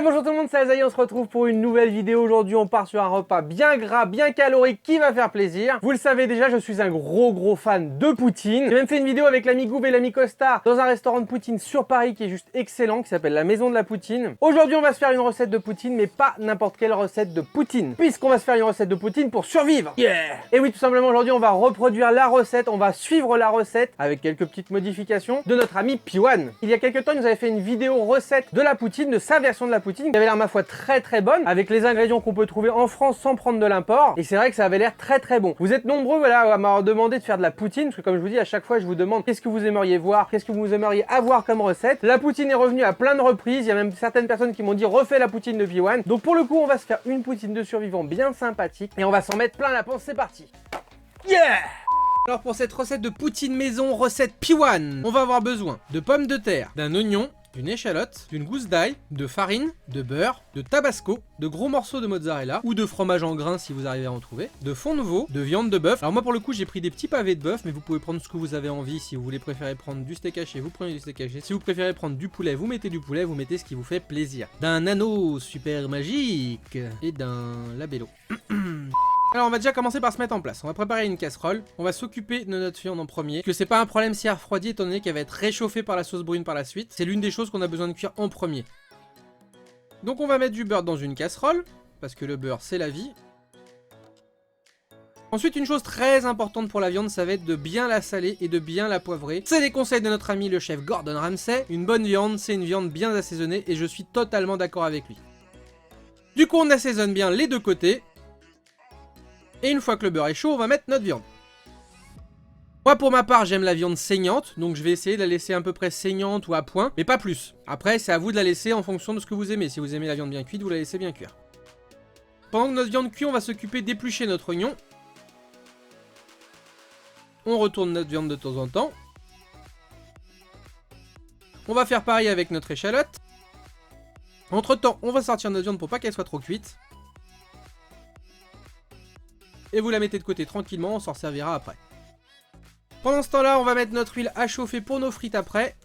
Hey, bonjour tout le monde, c'est Azaï, on se retrouve pour une nouvelle vidéo. Aujourd'hui on part sur un repas bien gras, bien calorique qui va faire plaisir. Vous le savez déjà, je suis un gros fan de poutine. J'ai même fait une vidéo avec l'ami Gouv et l'ami Costa dans un restaurant de poutine sur Paris qui est juste excellent, qui s'appelle la Maison de la Poutine. Aujourd'hui on va se faire une recette de poutine, mais pas n'importe quelle recette de poutine, puisqu'on va se faire une recette de poutine pour survivre. Yeah! Et oui, tout simplement aujourd'hui on va reproduire la recette, on va suivre la recette avec quelques petites modifications de notre ami Piwan. Il y a quelques temps il nous avait fait une vidéo recette de la poutine, de sa version de la poutine qui avait l'air ma foi très bonne, avec les ingrédients qu'on peut trouver en France sans prendre de l'import, et c'est vrai que ça avait l'air très bon. Vous êtes nombreux voilà, à m'avoir demandé de faire de la poutine, parce que comme je vous dis à chaque fois je vous demande qu'est-ce que vous aimeriez voir, qu'est-ce que vous aimeriez avoir comme recette. La poutine est revenue à plein de reprises, il y a même certaines personnes qui m'ont dit refais la poutine de Piwan. Donc pour le coup on va se faire une poutine de survivants bien sympathique, et on va s'en mettre plein la panse, c'est parti. Yeah! Alors pour cette recette de poutine maison, recette Piwan, on va avoir besoin de pommes de terre, d'un oignon, d'une échalote, d'une gousse d'ail, de farine, de beurre, de tabasco, de gros morceaux de mozzarella ou de fromage en grains si vous arrivez à en trouver, de fond de veau, de viande de bœuf. Alors moi pour le coup j'ai pris des petits pavés de bœuf, mais vous pouvez prendre ce que vous avez envie. Si vous voulez préférer prendre du steak haché, vous prenez du steak haché. Si vous préférez prendre du poulet, vous mettez du poulet, vous mettez ce qui vous fait plaisir. D'un anneau super magique et d'un labello. Alors on va déjà commencer par se mettre en place. On va préparer une casserole, on va s'occuper de notre viande en premier, parce que c'est pas un problème si elle refroidit étant donné qu'elle va être réchauffée par la sauce brune par la suite. C'est l'une des choses qu'on a besoin de cuire en premier. Donc on va mettre du beurre dans une casserole, parce que le beurre c'est la vie. Ensuite une chose très importante pour la viande, ça va être de bien la saler et de bien la poivrer. C'est les conseils de notre ami le chef Gordon Ramsay. Une bonne viande, c'est une viande bien assaisonnée et je suis totalement d'accord avec lui. Du coup on assaisonne bien les deux côtés. Et une fois que le beurre est chaud, on va mettre notre viande. Moi pour ma part j'aime la viande saignante, donc je vais essayer de la laisser à peu près saignante ou à point, mais pas plus. Après c'est à vous de la laisser en fonction de ce que vous aimez. Si vous aimez la viande bien cuite, vous la laissez bien cuire. Pendant que notre viande cuit, on va s'occuper d'éplucher notre oignon. On retourne notre viande de temps en temps. On va faire pareil avec notre échalote. Entre temps, on va sortir notre viande pour pas qu'elle soit trop cuite. Et vous la mettez de côté tranquillement, on s'en servira après. Pendant ce temps-là, on va mettre notre huile à chauffer pour nos frites après.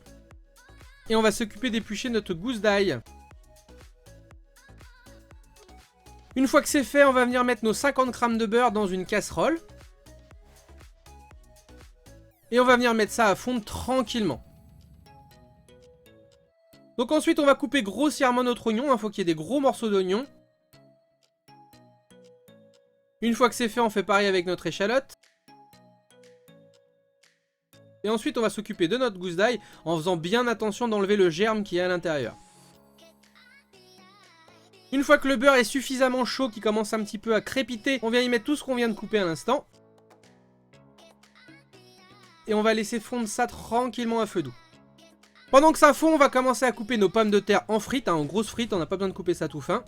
Et on va s'occuper d'éplucher notre gousse d'ail. Une fois que c'est fait, on va venir mettre nos 50 g de beurre dans une casserole. Et on va venir mettre ça à fondre tranquillement. Donc ensuite, on va couper grossièrement notre oignon, il faut qu'il y ait des gros morceaux d'oignon. Une fois que c'est fait, on fait pareil avec notre échalote. Et ensuite, on va s'occuper de notre gousse d'ail en faisant bien attention d'enlever le germe qui est à l'intérieur. Une fois que le beurre est suffisamment chaud, qu'il commence un petit peu à crépiter, on vient y mettre tout ce qu'on vient de couper à l'instant. Et on va laisser fondre ça tranquillement à feu doux. Pendant que ça fond, on va commencer à couper nos pommes de terre en frites, en grosses frites, on n'a pas besoin de couper ça tout fin.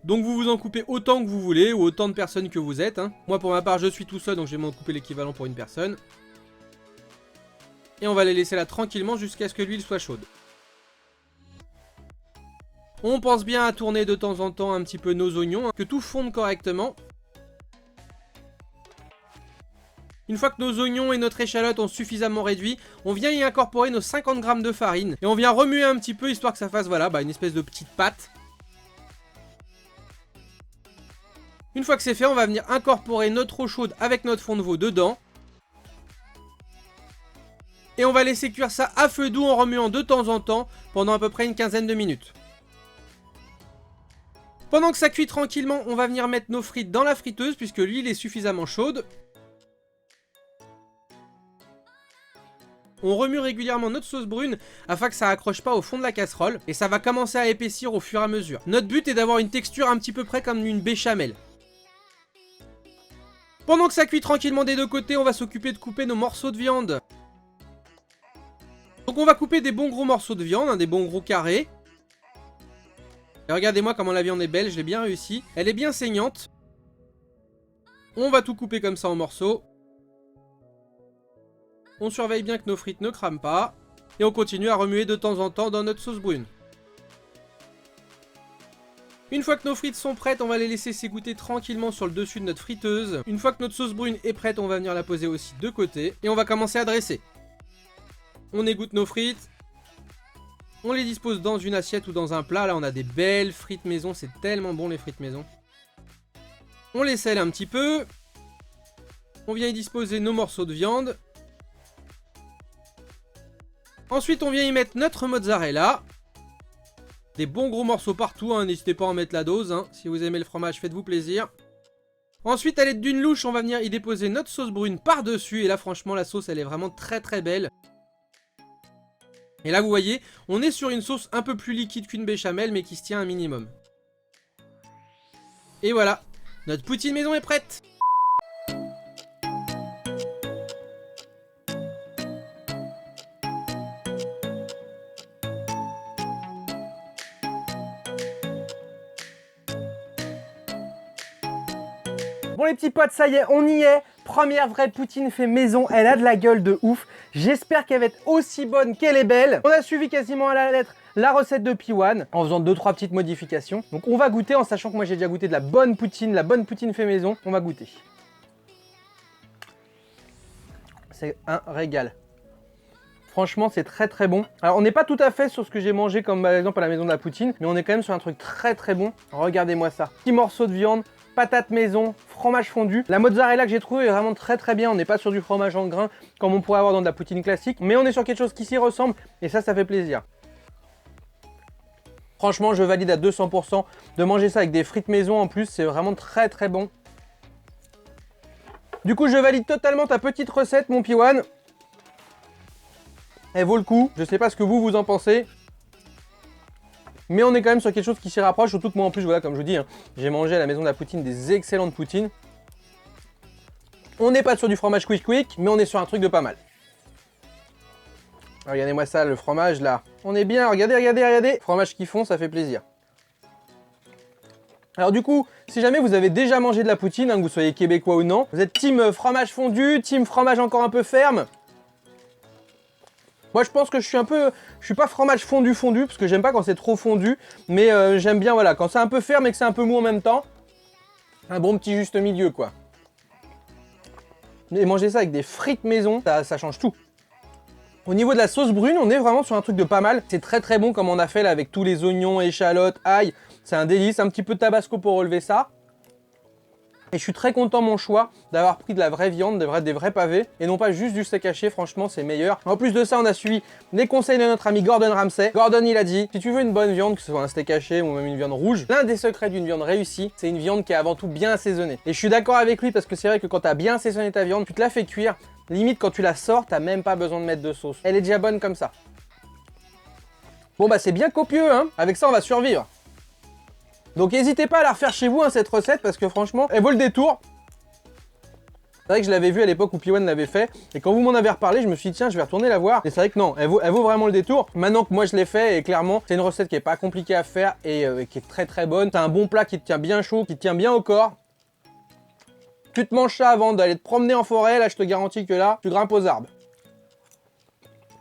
Donc vous vous en coupez autant que vous voulez, ou autant de personnes que vous êtes. Moi pour ma part je suis tout seul, donc je vais m'en couper l'équivalent pour une personne. Et on va les laisser là tranquillement jusqu'à ce que l'huile soit chaude. On pense bien à tourner de temps en temps un petit peu nos oignons, que tout fonde correctement. Une fois que nos oignons et notre échalote ont suffisamment réduit, on vient y incorporer nos 50 g de farine. Et on vient remuer un petit peu histoire que ça fasse voilà, une espèce de petite pâte. Une fois que c'est fait, on va venir incorporer notre eau chaude avec notre fond de veau dedans. Et on va laisser cuire ça à feu doux en remuant de temps en temps pendant à peu près une quinzaine de minutes. Pendant que ça cuit tranquillement, on va venir mettre nos frites dans la friteuse puisque l'huile est suffisamment chaude. On remue régulièrement notre sauce brune afin que ça accroche pas au fond de la casserole et ça va commencer à épaissir au fur et à mesure. Notre but est d'avoir une texture un petit peu près comme une béchamel. Pendant que ça cuit tranquillement des deux côtés, on va s'occuper de couper nos morceaux de viande. Donc on va couper des bons gros morceaux de viande, des bons gros carrés. Et regardez-moi comment la viande est belle, je l'ai bien réussi. Elle est bien saignante. On va tout couper comme ça en morceaux. On surveille bien que nos frites ne crament pas. Et on continue à remuer de temps en temps dans notre sauce brune. Une fois que nos frites sont prêtes, on va les laisser s'égoutter tranquillement sur le dessus de notre friteuse. Une fois que notre sauce brune est prête, on va venir la poser aussi de côté. Et on va commencer à dresser. On égoutte nos frites. On les dispose dans une assiette ou dans un plat. Là, on a des belles frites maison. C'est tellement bon, les frites maison. On les scelle un petit peu. On vient y disposer nos morceaux de viande. Ensuite, on vient y mettre notre mozzarella. Des bons gros morceaux partout, hein. N'hésitez pas à en mettre la dose, hein. Si vous aimez le fromage, faites-vous plaisir. Ensuite, à l'aide d'une louche, on va venir y déposer notre sauce brune par-dessus. Et là, franchement, la sauce, elle est vraiment très très belle. Et là, vous voyez, on est sur une sauce un peu plus liquide qu'une béchamel, mais qui se tient un minimum. Et voilà, notre poutine maison est prête. Bon les petits potes, ça y est, on y est. Première vraie poutine fait maison, elle a de la gueule de ouf. J'espère qu'elle va être aussi bonne qu'elle est belle. On a suivi quasiment à la lettre la recette de P1 en faisant 2-3 petites modifications. Donc on va goûter en sachant que moi j'ai déjà goûté de la bonne poutine fait maison. On va goûter. C'est un régal. Franchement, c'est très très bon. Alors, on n'est pas tout à fait sur ce que j'ai mangé comme par exemple à la maison de la poutine, mais on est quand même sur un truc très très bon. Regardez-moi ça. Petit morceau de viande, patates maison, fromage fondu. La mozzarella que j'ai trouvé est vraiment très très bien. On n'est pas sur du fromage en grains comme on pourrait avoir dans de la poutine classique, mais on est sur quelque chose qui s'y ressemble et ça fait plaisir. Franchement, je valide à 200% de manger ça avec des frites maison en plus. C'est vraiment très très bon. Du coup, je valide totalement ta petite recette, mon P1. Elle vaut le coup. Je sais pas ce que vous en pensez. Mais on est quand même sur quelque chose qui s'y rapproche. Surtout que moi en plus, voilà, comme je vous dis, hein, j'ai mangé à la maison de la poutine des excellentes poutines. On n'est pas sur du fromage quick, mais on est sur un truc de pas mal. Regardez-moi ça, le fromage là. On est bien, regardez, regardez, regardez. Fromage qui fond, ça fait plaisir. Alors du coup, si jamais vous avez déjà mangé de la poutine, hein, que vous soyez québécois ou non, vous êtes team fromage fondu, team fromage encore un peu ferme. Moi je pense que je suis pas fromage fondu parce que j'aime pas quand c'est trop fondu, mais j'aime bien voilà, quand c'est un peu ferme et que c'est un peu mou en même temps. Un bon petit juste milieu quoi. Et manger ça avec des frites maison, ça change tout. Au niveau de la sauce brune, on est vraiment sur un truc de pas mal. C'est très très bon comme on a fait là avec tous les oignons, échalotes, ail. C'est un délice, un petit peu de tabasco pour relever ça. Et je suis très content mon choix d'avoir pris de la vraie viande, des vrais pavés et non pas juste du steak haché, franchement c'est meilleur. En plus de ça, on a suivi les conseils de notre ami Gordon Ramsay. Gordon il a dit, si tu veux une bonne viande, que ce soit un steak haché ou même une viande rouge, l'un des secrets d'une viande réussie, c'est une viande qui est avant tout bien assaisonnée. Et je suis d'accord avec lui parce que c'est vrai que quand tu as bien assaisonné ta viande, tu te la fais cuire, limite quand tu la sors, t'as même pas besoin de mettre de sauce. Elle est déjà bonne comme ça. Bon bah c'est bien copieux hein, avec ça on va survivre. Donc n'hésitez pas à la refaire chez vous hein, cette recette parce que franchement elle vaut le détour. C'est vrai que je l'avais vu à l'époque où P1 l'avait fait et quand vous m'en avez reparlé je me suis dit tiens je vais retourner la voir et c'est vrai que non elle vaut vraiment le détour. Maintenant que moi je l'ai fait et clairement c'est une recette qui est pas compliquée à faire et qui est très très bonne. C'est un bon plat qui te tient bien chaud, qui te tient bien au corps. Tu te manges ça avant d'aller te promener en forêt, là je te garantis que là tu grimpes aux arbres.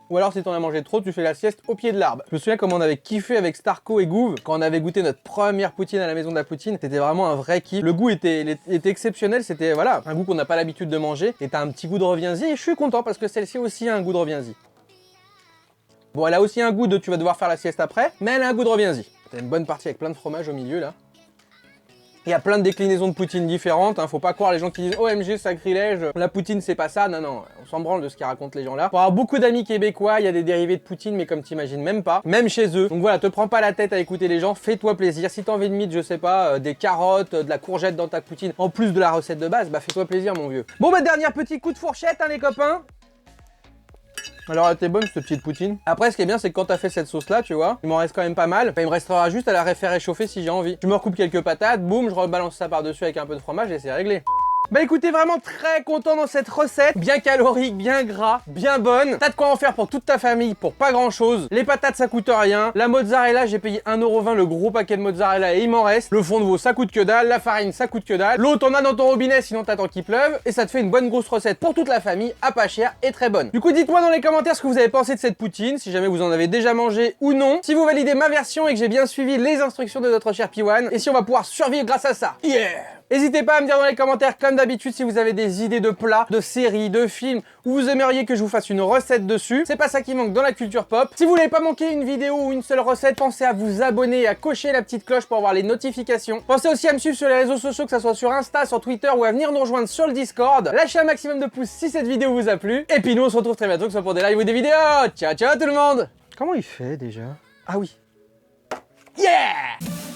Ou alors si t'en as mangé trop, tu fais la sieste au pied de l'arbre. Je me souviens comme on avait kiffé avec Starco et Gouv quand on avait goûté notre première poutine à la maison de la poutine. C'était vraiment un vrai kiff. Le goût était exceptionnel. C'était voilà un goût qu'on n'a pas l'habitude de manger. Et t'as un petit goût de reviens-y. Et je suis content parce que celle-ci aussi a un goût de reviens-y. Bon, elle a aussi un goût de tu vas devoir faire la sieste après, mais elle a un goût de reviens-y. T'as une bonne partie avec plein de fromage au milieu là. Il y a plein de déclinaisons de poutine différentes, hein. Faut pas croire les gens qui disent OMG sacrilège, la poutine c'est pas ça, non non, on s'en branle de ce qu'ils racontent les gens là. Pour avoir beaucoup d'amis québécois, il y a des dérivés de poutine mais comme t'imagines même pas, même chez eux. Donc voilà, te prends pas la tête à écouter les gens, fais-toi plaisir. Si t'as envie de mettre, je sais pas, des carottes, de la courgette dans ta poutine, en plus de la recette de base, bah fais-toi plaisir mon vieux. Bon bah dernier petit coup de fourchette hein les copains. Alors elle était bonne cette petite poutine. Après ce qui est bien c'est que quand t'as fait cette sauce là tu vois, il m'en reste quand même pas mal. Enfin, il me restera juste à la faire réchauffer si j'ai envie. Je me recoupe quelques patates, boum, je rebalance ça par dessus avec un peu de fromage et c'est réglé. Bah écoutez, vraiment très content dans cette recette, bien calorique, bien gras, bien bonne. T'as de quoi en faire pour toute ta famille, pour pas grand chose. Les patates ça coûte rien. La mozzarella, j'ai payé 1,20 € le gros paquet de mozzarella et il m'en reste. Le fond de veau ça coûte que dalle, la farine ça coûte que dalle. L'eau t'en as dans ton robinet sinon t'attends qu'il pleuve. Et ça te fait une bonne grosse recette pour toute la famille, à pas cher et très bonne. Du coup dites-moi dans les commentaires ce que vous avez pensé de cette poutine, si jamais vous en avez déjà mangé ou non. Si vous validez ma version et que j'ai bien suivi les instructions de notre cher P1. Et si on va pouvoir survivre grâce à ça. Yeah! N'hésitez pas à me dire dans les commentaires, comme d'habitude, si vous avez des idées de plats, de séries, de films, où vous aimeriez que je vous fasse une recette dessus. C'est pas ça qui manque dans la culture pop. Si vous voulez pas manquer une vidéo ou une seule recette, pensez à vous abonner et à cocher la petite cloche pour avoir les notifications. Pensez aussi à me suivre sur les réseaux sociaux, que ce soit sur Insta, sur Twitter ou à venir nous rejoindre sur le Discord. Lâchez un maximum de pouces si cette vidéo vous a plu. Et puis nous, on se retrouve très bientôt, que ce soit pour des lives ou des vidéos. Ciao, ciao tout le monde! Comment il fait déjà? Ah oui. Yeah!